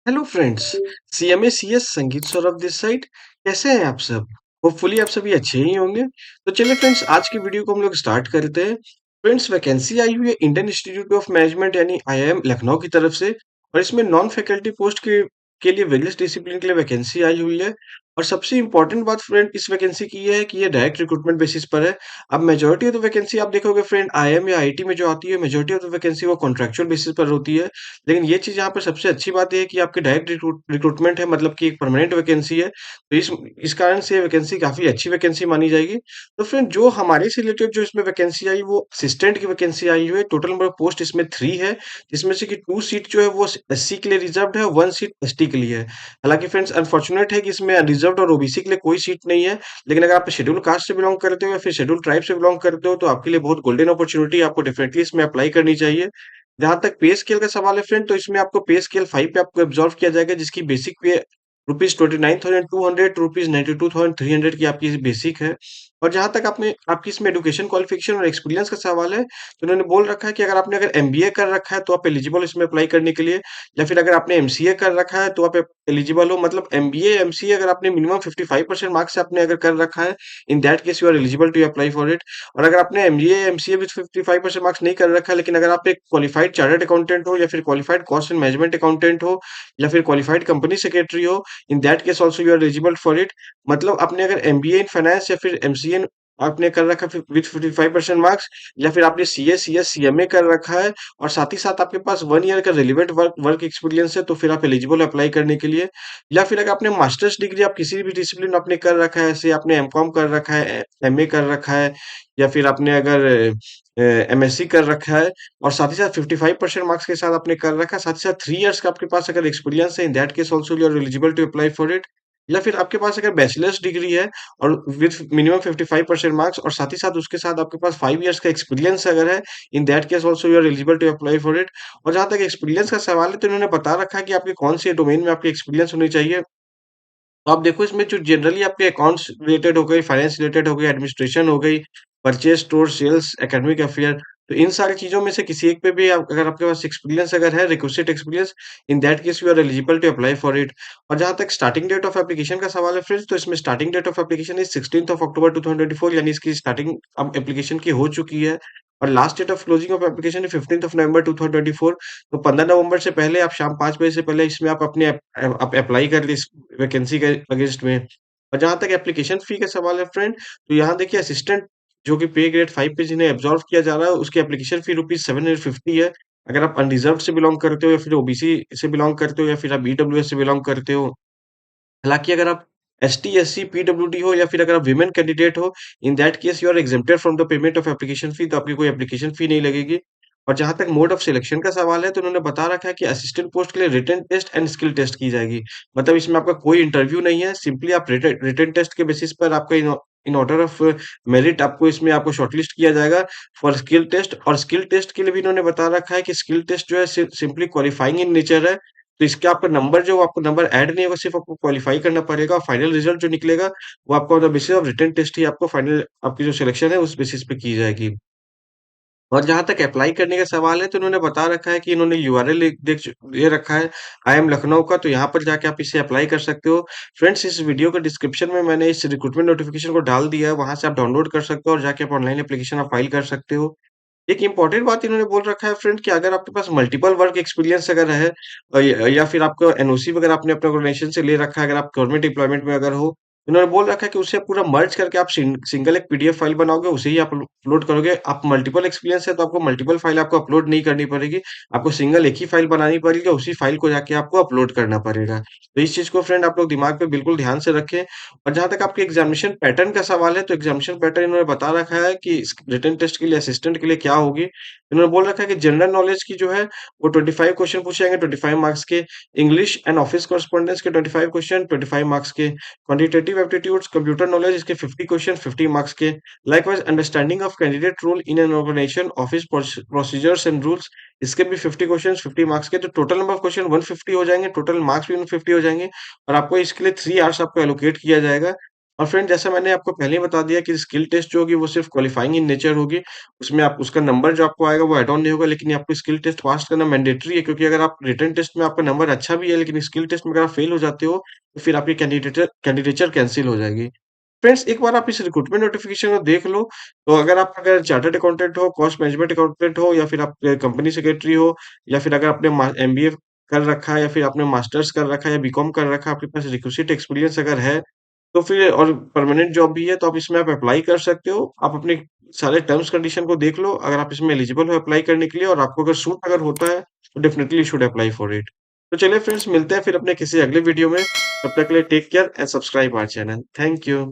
Hello friends. CMA CS संगीत Saurabh this side. कैसे हैं आप सब? होपफुली आप सभी अच्छे ही होंगे। तो चलिए फ्रेंड्स, आज की वीडियो को हम लोग स्टार्ट करते हैं। फ्रेंड्स, वैकेंसी आई हुई है इंडियन इंस्टीट्यूट ऑफ मैनेजमेंट यानी आईआईएम लखनऊ की तरफ से। और इसमें नॉन फैकल्टी पोस्ट के लिए वेरियस डिसिप्लिन के लिए वैकेंसी आई हुई है। और सबसे इंपॉर्टेंट बात फ्रेंड इस वैकेंसी की ये है कि ये डायरेक्ट रिक्रूटमेंट बेसिस पर है। अब मेजोरिटी ऑफ द वैकेंसी आप देखोगे फ्रेंड, आईआईएम या आईआईटी में जो आती है, मेजोरिटी ऑफ द वैकेंसी वो कॉन्ट्रैक्चुअल बेसिस पर होती है। लेकिन ये चीज़ यहाँ पर सबसे अच्छी बात ये है कि आपकी डायरेक्ट रिक्रूटमेंट है, मतलब कि एक परमानेंट वैकेंसी है। तो इस कारण से ये वैकेंसी काफ़ी अच्छी वैकेंसी मानी जाएगी। तो फ्रेंड, जो हमारे से रिलेटेड जो इसमें वैकेंसी आई वो असिस्टेंट की वैकेंसी आई हुई है। टोटल नंबर ऑफ पोस्ट इसमें 3 है, जिसमें से कि 2 सीट जो है वो एससी के लिए रिजर्व्ड है, 1 सीट एसटी के लिए है। हालाँकि फ्रेंड्स, अनफॉर्चुनेट है कि इसमें अनरिजर्व्ड और ओबीसी के लिए कोई सीट नहीं है। लेकिन अगर आप शेड्यूल कास्ट से बिलॉन्ग करते हो या फिर शेड्यूल ट्राइब से बिलॉन्ग करते हो, तो आपके लिए बहुत गोल्डन अपॉर्च्युनिटी, आपको डेफिनिटली इसमें अप्लाई करनी चाहिए। जहाँ तक पे स्केल का सवाल है फ्रेंड, तो इसमें आपको पे स्केल 5 पे आपको एब्ज़ॉर्ब किया जाएगा, जिसकी बेसिक पे ₹29,200 ₹92,300 की आपकी बेसिक है। और जहाँ तक आपने आपकी इसमें एजुकेशन क्वालिफ़िकेशन और एक्सपीरियंस का सवाल है, तो उन्होंने बोल रखा है कि अगर एमबीए कर रखा है, तो आप एलिजिबल हो इसमें अप्लाई करने के लिए। या फिर अगर आपने एमसीए कर रखा है, तो आप एलिजिबल हो। मतलब एमबीए, एमसीए अगर आपने मिनिमम 55% मार्क्स से आपने अगर कर रखा है, in that case you are eligible to apply for it. और अगर आपने एमबीए, एमसीए विथ 55% मार्क्स नहीं कर रखा है, लेकिन अगर आप एक क्वालिफाइड चार्टर्ड अकाउंटेंट हो या फिर qualified cost and management accountant हो या फिर क्वालिफाइड कंपनी सेक्रेटरी हो, in that case also you are eligible for it. मतलब आपने अगर एमबीए इन फाइनेंस या फिर एमसीए आपने कर रखा है विथ 55% मार्क्स, या फिर आपने सीए, सीएस, सीएमए कर रखा है और साथ ही साथ आपके पास 1 ईयर का रिलेवेंट वर्क वर्क एक्सपीरियंस है, तो फिर आप एलिजिबल अप्लाई करने के लिए। या फिर अगर आपने मास्टर्स डिग्री आप किसी भी डिसिप्लिन आपने कर रखा है, जैसे आपने एमकॉम कर रखा है, एमए कर रखा है, या फिर आपने अगर एमएससी कर रखा है और साथ ही साथ 55% मार्क्स के साथ आपने कर रखा है, साथ ही साथ 3 इयर्स का आपके पास अगर एक्सपीरियंस है, in that case also you are eligible to apply for it. या फिर आपके पास अगर बैचलर्स डिग्री है और विथ मिनिमम 55% मार्क्स और साथ ही साथ उसके साथ आपके पास 5 इयर्स का एक्सपीरियंस अगर है, in that case also you are eligible to apply for it. और जहाँ तक एक्सपीरियंस का सवाल है, तो इन्होंने बता रखा है कि आपके कौन से डोमेन में आपकी एक्सपीरियंस होनी चाहिए। तो आप देखो, इसमें जो जनरली आपके अकाउंट्स रिलेटेड हो गई, फाइनेंस रिलेटेड हो गई, एडमिनिस्ट्रेशन हो गई, purchase, store, sales, academic affair, तो इन सारी चीज़ों में से किसी एक पे भी अगर आपके पास एक्सपीरियंस अगर है, requisite experience, in that case you are eligible to apply for it. और जहाँ तक स्टार्टिंग डेट ऑफ एप्लीकेशन का सवाल है फ्रेंड्स, तो इसमें starting date of application is 16th of October 2024, यानी इसकी स्टार्टिंग अब एप्लीकेशन की हो चुकी है। और last date of closing of application है 15th ऑफ नवंबर 2024। तो 15 नवंबर से पहले आप शाम 5 बजे से पहले इसमें आप अपने आप अप्लाई कर इस वैकेंसी के अगेंस्ट में। और जहाँ तक एप्लीकेशन फी का सवाल है फ्रेंड, तो यहाँ देखिए असिस्टेंट जो कि पे ग्रेड 5 पे जिन्हें एब्ज़ॉर्ब किया जा रहा है, उसकी एप्लीकेशन फी रुपीज़ 750 है। अगर आप अनरिज़र्व्ड से बिलॉन्ग करते हो या फिर ओबीसी से बिलॉन्ग करते हो या फिर आप ईडब्ल्यूएस से बिलॉन्ग करते हो। हालाँकि अगर आप एसटी, एससी, पीडब्ल्यूडी हो या फिर अगर आप विमेन कैंडिडेट हो, in that case you are exempted from the payment of application fee, तो आपकी कोई एप्लीकेशन फी नहीं लगेगी। और जहाँ तक मोड ऑफ सिलेक्शन का सवाल है, तो उन्होंने बता रखा है कि असिस्टेंट पोस्ट के लिए written test and skill test की जाएगी। मतलब इसमें आपका कोई इंटरव्यू नहीं है, सिंपली आप रिटन टेस्ट के बेसिस पर आपका इन ऑर्डर ऑफ मेरिट आपको इसमें आपको शॉर्टलिस्ट किया जाएगा फॉर स्किल टेस्ट। और स्किल टेस्ट के लिए भी इन्होंने बता रखा है कि स्किल टेस्ट जो है सिंपली क्वालिफाइंग इन नेचर है। तो इसके आपका नंबर जो आपको नंबर ऐड नहीं होगा, सिर्फ़ आपको क्वालीफाई करना पड़ेगा। फाइनल रिज़ल्ट जो निकलेगा, वो आपको on the basis of written test ही आपको फाइनल आपकी जो सिलेक्शन है, उस बेसिस पे की जाएगी। और जहाँ तक अप्लाई करने का सवाल है, तो उन्होंने बता रखा है कि इन्होंने यूआरएल दे रखा है आईएम लखनऊ का, तो यहाँ पर जाके आप इसे अप्लाई कर सकते हो। फ्रेंड्स, इस वीडियो के डिस्क्रिप्शन में मैंने इस रिक्रूटमेंट नोटिफ़िकेशन को डाल दिया है, वहाँ से आप डाउनलोड कर सकते हो और जाके आप ऑनलाइन एप्लीकेशन आप फाइल कर सकते हो। एक इम्पोर्टेंट बात इन्होंने बोल रखा है फ्रेंड कि अगर आपके पास मल्टीपल वर्क एक्सपीरियंस अगर है, या फिर आपका एनओसी वगैरह आपने अपने ऑर्गेनाइजेशन से ले रखा है, अगर आप गवर्नमेंट एम्प्लॉयमेंट में अगर हो, इन्होंने बोल रखा है कि उसे पूरा मर्ज करके आप सिंगल एक पीडीएफ फाइल बनाओगे, उसे ही आप अपलोड करोगे। आप मल्टीपल एक्सपीरियंस है, तो आपको मल्टीपल फाइल आपको अपलोड नहीं करनी पड़ेगी। आपको सिंगल एक ही फाइल बनानी पड़ेगी, उसी फाइल को जाके आपको अपलोड करना पड़ेगा। तो इस चीज को फ्रेंड आप लोग दिमाग पे बिल्कुल ध्यान से रखें। और जहां तक आपके एग्जामिनेशन पैटर्न का सवाल है, तो एग्जामिनेशन पैटर्न इन्होंने बता रखा है कि रिटन टेस्ट के लिए असिस्टेंट के लिए क्या होगी। इन्होंने बोल रखा है कि जनरल नॉलेज की जो है वो 25 क्वेश्चन पूछे जाएंगे 25 मार्क्स के। इंग्लिश एंड ऑफिस कॉरेस्पॉन्डेंस के 25 क्वेश्चन 25 मार्क्स के। क्वांटिटेटिव एप्टीट्यूड्स कंप्यूटर नॉलेज इसके 50 क्वेश्चन 50 मार्क्स के। Likewise understanding of candidate role in an organisation office procedures and rules, इसके भी 50 क्वेश्चन 50 मार्क्स के। तो टोटल नंबर ऑफ क्वेश्चन 150 हो जाएंगे, टोटल मार्क्स भी 150 हो जाएंगे। और आपको इसके लिए 3 आवर्स आपको एलोकेट किया जाएगा। और फ्रेंड जैसा मैंने आपको पहले ही बता दिया कि स्किल टेस्ट जो होगी वो सिर्फ़ क्वालिफाइंग इन नेचर होगी। उसमें आप उसका नंबर जो आपको आएगा वो ऐड ऑन नहीं होगा, लेकिन आपको स्किल टेस्ट पास करना मैंडेटरी है, क्योंकि अगर आप रिटन टेस्ट में आपका नंबर अच्छा भी है लेकिन स्किल टेस्ट में अगर आप फेल हो जाते हो, तो फिर आपकी कैंडिडेचर कैंसल हो जाएगी। फ्रेंड्स एक बार आप इस रिक्रूटमेंट नोटिफ़िकेशन को देख लो, तो अगर चार्टर्ड अकाउंटेंट हो, कॉस्ट मैनेजमेंट अकाउंटेंट हो या फिर आप कंपनी सेक्रेटरी हो या फिर अगर आपने मा एमबीए कर रखा है या फिर आपने मास्टर्स कर रखा है या बीकॉम कर रखा है, आपके पास रिक्विजिट एक्सपीरियंस अगर है, तो फिर और परमानेंट जॉब भी है, तो आप इसमें आप अप्लाई कर सकते हो। आप अपने सारे टर्म्स कंडीशन को देख लो, अगर आप इसमें एलिजिबल हो अप्लाई करने के लिए और आपको अगर सूट अगर होता है, तो definitely you should apply for it. तो चलिए फ्रेंड्स मिलते हैं फिर अपने किसी अगले वीडियो में। तब तक के लिए take care and subscribe our channel. Thank you.